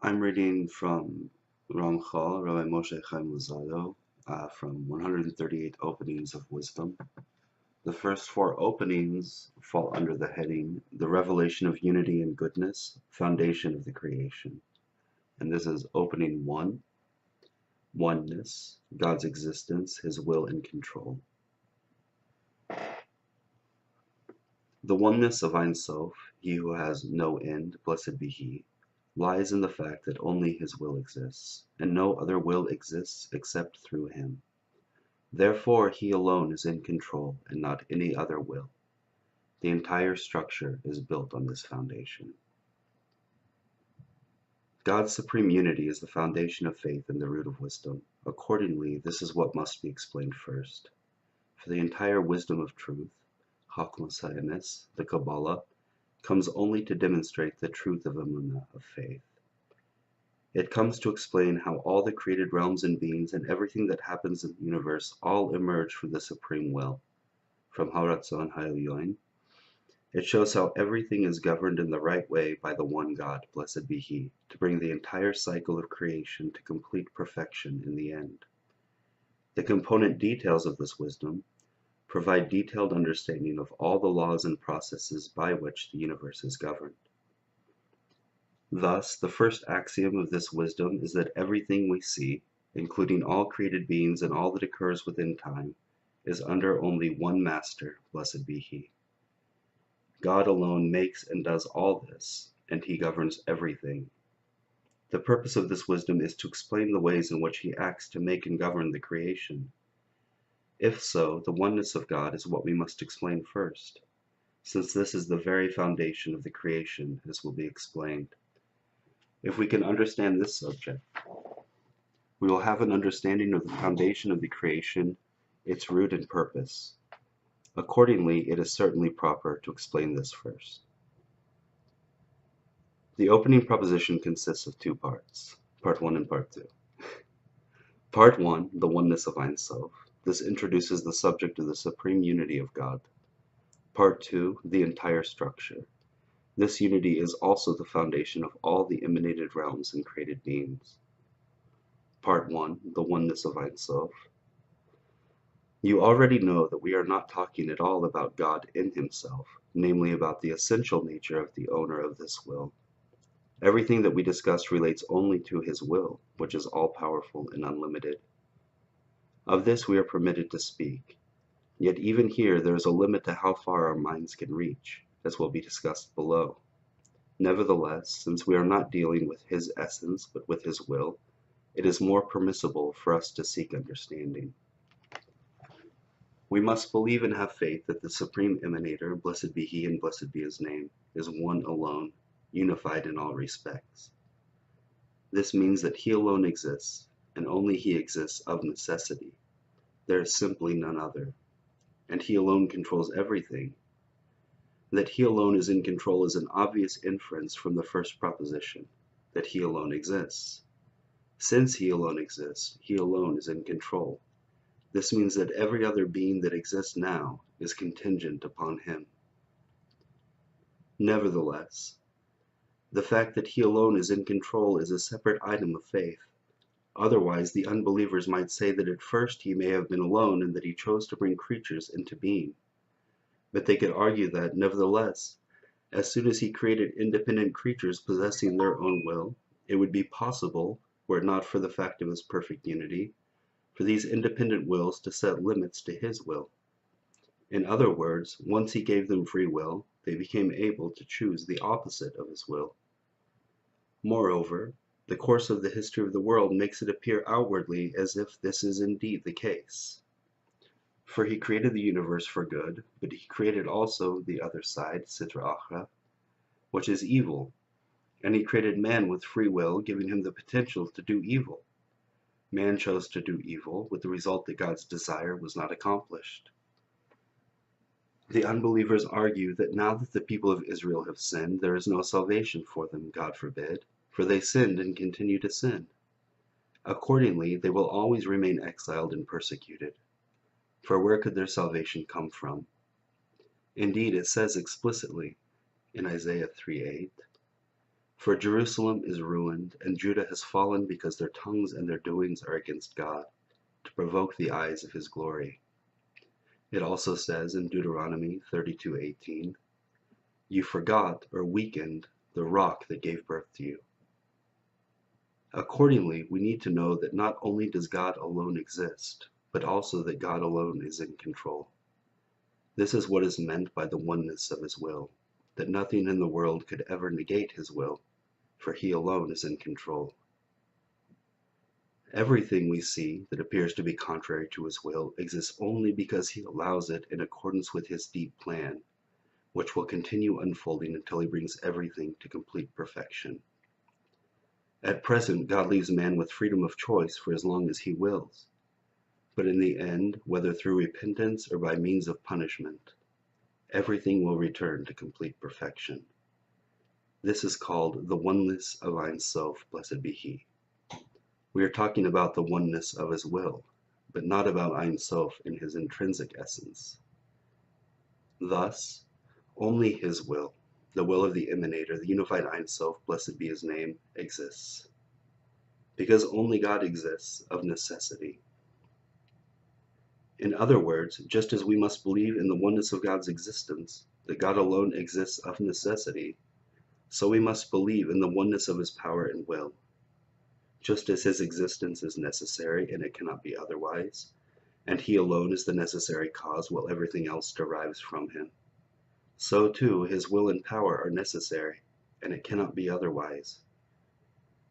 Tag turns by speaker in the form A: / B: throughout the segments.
A: I'm reading from Ramchal, Rabbi Moshe Chaim Luzzatto, from 138 Openings of Wisdom. The first four openings fall under the heading, The Revelation of Unity and Goodness, Foundation of the Creation. And this is Opening 1, Oneness, God's Existence, His Will and Control. The oneness of Ein Sof, He who has no end, blessed be He, lies in the fact that only His will exists, and no other will exists except through Him. Therefore He alone is in control and not any other will. The entire structure is built on this foundation. God's supreme unity is the foundation of faith and the root of wisdom. Accordingly, this is what must be explained first. For the entire wisdom of truth, Chachmas HaEmes, the Kabbalah, comes only to demonstrate the truth of Emunah, of faith. It comes to explain how all the created realms and beings and everything that happens in the universe all emerge from the supreme will, from Haratzon HaElyon. It shows how everything is governed in the right way by the one God, blessed be He, to bring the entire cycle of creation to complete perfection in the end. The component details of this wisdom provide detailed understanding of all the laws and processes by which the universe is governed. Thus, the first axiom of this wisdom is that everything we see, including all created beings and all that occurs within time, is under only one master, blessed be He. God alone makes and does all this, and He governs everything. The purpose of this wisdom is to explain the ways in which He acts to make and govern the creation. If so, the oneness of God is what we must explain first, since this is the very foundation of the creation, as will be explained. If we can understand this subject, we will have an understanding of the foundation of the creation, its root and purpose. Accordingly, it is certainly proper to explain this first. The opening proposition consists of two parts, Part 1 and Part 2. Part 1, the oneness of Ein Sof. This introduces the subject of the supreme unity of God. Part 2, the entire structure. This unity is also the foundation of all the emanated realms and created beings. Part 1, the oneness of Ein Sof. You already know that we are not talking at all about God in Himself, namely about the essential nature of the owner of this will. Everything that we discuss relates only to His will, which is all-powerful and unlimited. Of this we are permitted to speak, yet even here there is a limit to how far our minds can reach, as will be discussed below. Nevertheless, since we are not dealing with His essence but with His will, it is more permissible for us to seek understanding. We must believe and have faith that the Supreme Emanator, blessed be He and blessed be His name, is one alone, unified in all respects. This means that He alone exists, and only He exists of necessity. There is simply none other, and He alone controls everything. That He alone is in control is an obvious inference from the first proposition, that He alone exists. Since He alone exists, He alone is in control. This means that every other being that exists now is contingent upon Him. Nevertheless, the fact that He alone is in control is a separate item of faith. Otherwise, the unbelievers might say that at first He may have been alone and that He chose to bring creatures into being. But they could argue that, nevertheless, as soon as He created independent creatures possessing their own will, it would be possible, were it not for the fact of His perfect unity, for these independent wills to set limits to His will. In other words, once He gave them free will, they became able to choose the opposite of His will. Moreover, the course of the history of the world makes it appear outwardly as if this is indeed the case. For He created the universe for good, but He created also the other side, Sitra Achra, which is evil, and He created man with free will, giving him the potential to do evil. Man chose to do evil, with the result that God's desire was not accomplished. The unbelievers argue that now that the people of Israel have sinned, there is no salvation for them, God forbid, for they sinned and continue to sin. Accordingly, they will always remain exiled and persecuted. For where could their salvation come from? Indeed, it says explicitly in Isaiah 3:8, For Jerusalem is ruined, and Judah has fallen because their tongues and their doings are against God, to provoke the eyes of his glory. It also says in Deuteronomy 32:18, "You forgot or weakened the rock that gave birth to you." Accordingly, we need to know that not only does God alone exist, but also that God alone is in control. This is what is meant by the oneness of his will, that nothing in the world could ever negate his will, for he alone is in control. Everything we see that appears to be contrary to his will exists only because he allows it in accordance with his deep plan, which will continue unfolding until he brings everything to complete perfection. At present, God leaves man with freedom of choice for as long as he wills. But in the end, whether through repentance or by means of punishment, everything will return to complete perfection. This is called the oneness of Ein Sof, blessed be he. We are talking about the oneness of his will, but not about Ein Sof in his intrinsic essence. Thus, only his will, the will of the emanator, the unified Ein Sof, blessed be his name, exists. Because only God exists of necessity. In other words, just as we must believe in the oneness of God's existence, that God alone exists of necessity, so we must believe in the oneness of his power and will. Just as his existence is necessary and it cannot be otherwise, and he alone is the necessary cause while everything else derives from him, so too his will and power are necessary, and it cannot be otherwise.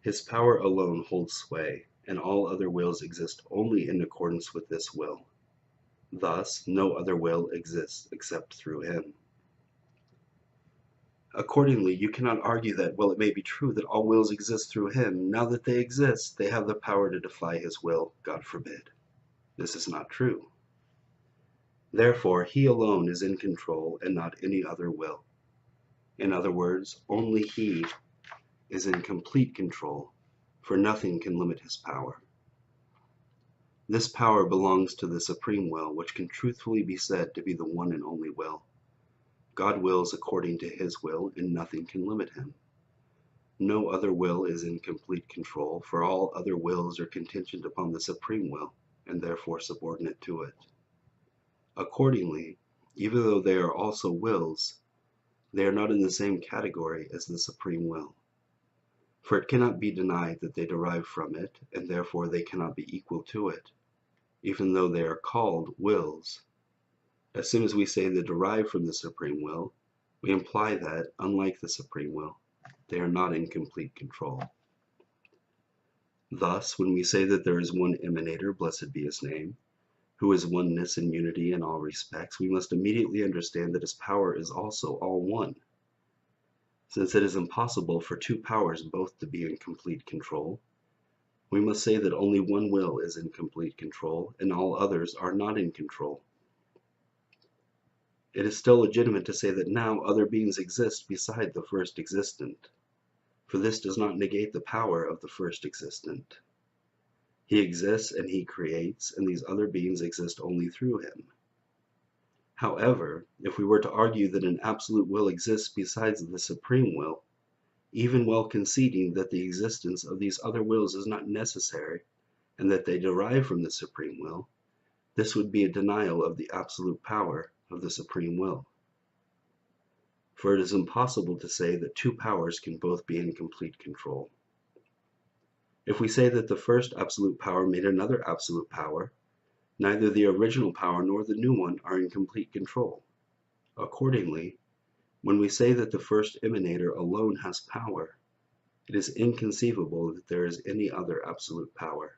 A: His power alone holds sway, and all other wills exist only in accordance with this will. Thus, no other will exists except through him. Accordingly, you cannot argue that, while it may be true that all wills exist through him, now that they exist, they have the power to defy his will. God forbid. This is not true. Therefore, he alone is in control and not any other will. In other words, only he is in complete control, for nothing can limit his power. This power belongs to the supreme will, which can truthfully be said to be the one and only will. God wills according to his will, and nothing can limit him. No other will is in complete control, for all other wills are contingent upon the supreme will, and therefore subordinate to it. Accordingly, even though they are also wills, they are not in the same category as the supreme will. For it cannot be denied that they derive from it, and therefore they cannot be equal to it, even though they are called wills. As soon as we say they derive from the supreme will, we imply that, unlike the supreme will, they are not in complete control. Thus, when we say that there is one emanator, blessed be his name, who is oneness and unity in all respects, we must immediately understand that his power is also all one. Since it is impossible for two powers both to be in complete control, we must say that only one will is in complete control, and all others are not in control. It is still legitimate to say that now other beings exist beside the first existent, for this does not negate the power of the first existent. He exists and he creates, and these other beings exist only through him. However, if we were to argue that an absolute will exists besides the supreme will, even while conceding that the existence of these other wills is not necessary, and that they derive from the supreme will, this would be a denial of the absolute power of the supreme will. For it is impossible to say that two powers can both be in complete control. If we say that the first absolute power made another absolute power, neither the original power nor the new one are in complete control. Accordingly, when we say that the first emanator alone has power, it is inconceivable that there is any other absolute power.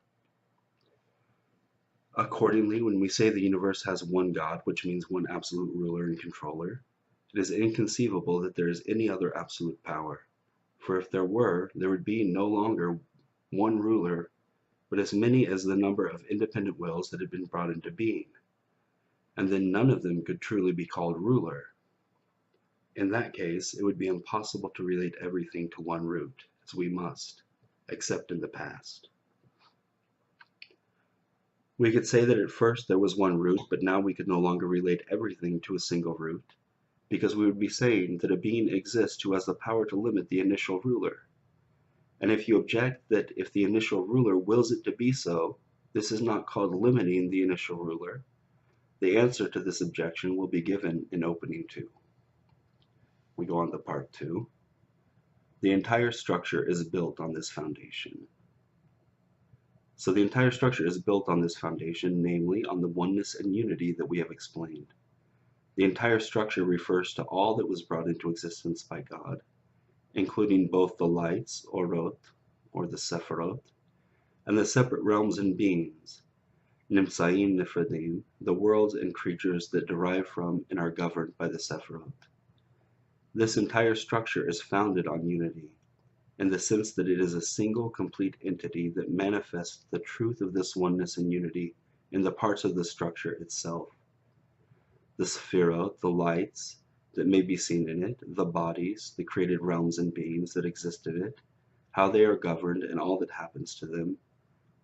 A: Accordingly, when we say the universe has one God, which means one absolute ruler and controller, it is inconceivable that there is any other absolute power. For if there were, there would be no longer one ruler, but as many as the number of independent wills that had been brought into being. And then none of them could truly be called ruler. In that case, it would be impossible to relate everything to one root, as we must, except in the past. We could say that at first there was one root, but now we could no longer relate everything to a single root, because we would be saying that a being exists who has the power to limit the initial ruler. And if you object that if the initial ruler wills it to be so, this is not called limiting the initial ruler, the answer to this objection will be given in opening 2. We go on to part 2. The entire structure is built on this foundation. So the entire structure is built on this foundation, namely on the oneness and unity that we have explained. The entire structure refers to all that was brought into existence by God, including both the lights, orot, or the sephirot, and the separate realms and beings, nimtzaim nefradim, the worlds and creatures that derive from and are governed by the sephirot. This entire structure is founded on unity, in the sense that it is a single complete entity that manifests the truth of this oneness and unity in the parts of the structure itself. The sephirot, the lights that may be seen in it, the bodies, the created realms and beings that exist in it, how they are governed and all that happens to them,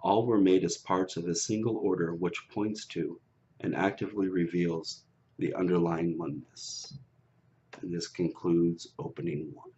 A: all were made as parts of a single order which points to and actively reveals the underlying oneness. And this concludes opening 1.